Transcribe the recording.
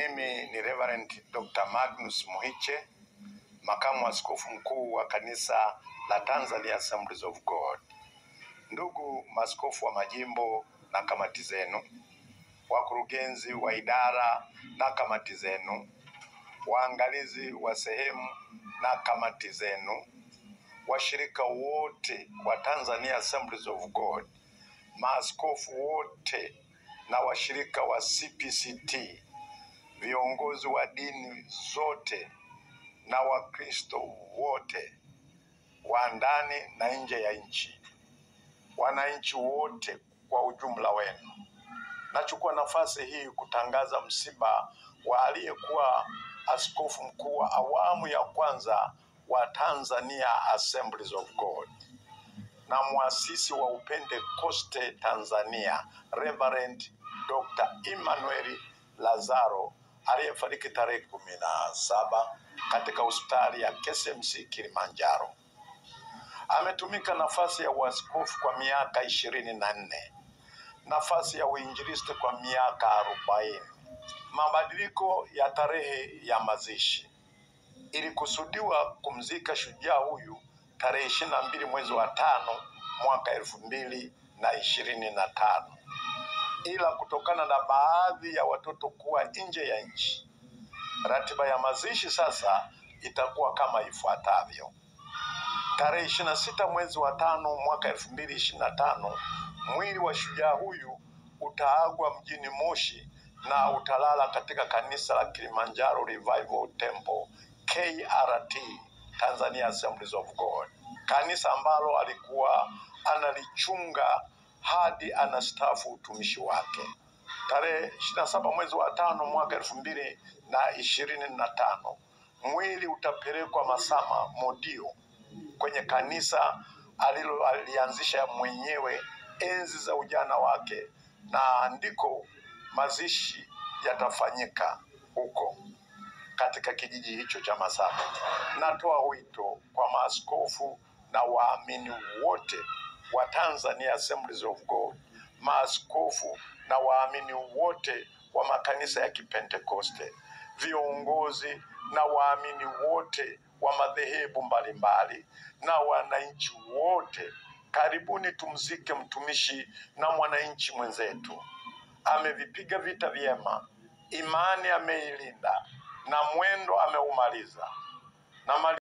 Mimi ni Reverend Dr. Magnus Muhiche, makamu askofu mkuu wa kanisa la Tanzania Assemblies of God. Ndugu maaskofu wa majimbo na kamati zenu, wakurugenzi wa idara na kamati zenu, waangalizi wa sehemu na kamati zenu, washirika wote wa Tanzania Assemblies of God, maaskofu wote na washirika wa CPCT, viongozi wa dini zote na Wakristo wote wa ndani na nje ya nchi, wananchi wote kwa ujumla wenu. Nachukua nafasi hii kutangaza msiba wa aliyekuwa askofu mkuu wa awamu ya kwanza wa Tanzania Assemblies of God na muasisi wa Upentekoste Tanzania, Reverend Dr. Emmanuel Lazaro, aliyefariki tarehe 17 katika hospitali ya KCMC Kilimanjaro. Ametumika nafasi ya uaskofu kwa miaka 24, nafasi ya uinjilisti kwa miaka 40. Mabadiliko ya tarehe ya mazishi ilikusudiwa kumzika shujaa huyu tarehe 22 mwezi wa 5 mwaka 2025, ila kutokana na baadhi ya watoto kuwa nje ya nchi, ratiba ya mazishi sasa itakuwa kama ifuatavyo. Tarehe 26 mwezi wa 5 mwaka 2025, mwili wa shujaa huyu utaagwa mjini Moshi na utalala katika kanisa la Kilimanjaro Revival Temple KRT Tanzania Assemblies of God, kanisa ambalo alikuwa analichunga hadi anastaafu utumishi wake. Tarehe 27 mwezi wa 5 mwaka 2025, mwili utapelekwa Masama Modio kwenye kanisa alianzisha mwenyewe enzi za ujana wake, na ndiko mazishi yatafanyika huko katika kijiji hicho cha Masama. Natoa wito kwa maaskofu na waamini wote wa Tanzania Assemblies of God, maaskofu na waamini wote wa makanisa ya Kipentekoste, viongozi na waamini wote wa madhehebu mbalimbali na wananchi wote, karibuni tumzike mtumishi na mwananchi mwenzetu. Amevipiga vita vyema, imani ameilinda na mwendo ameumaliza. Na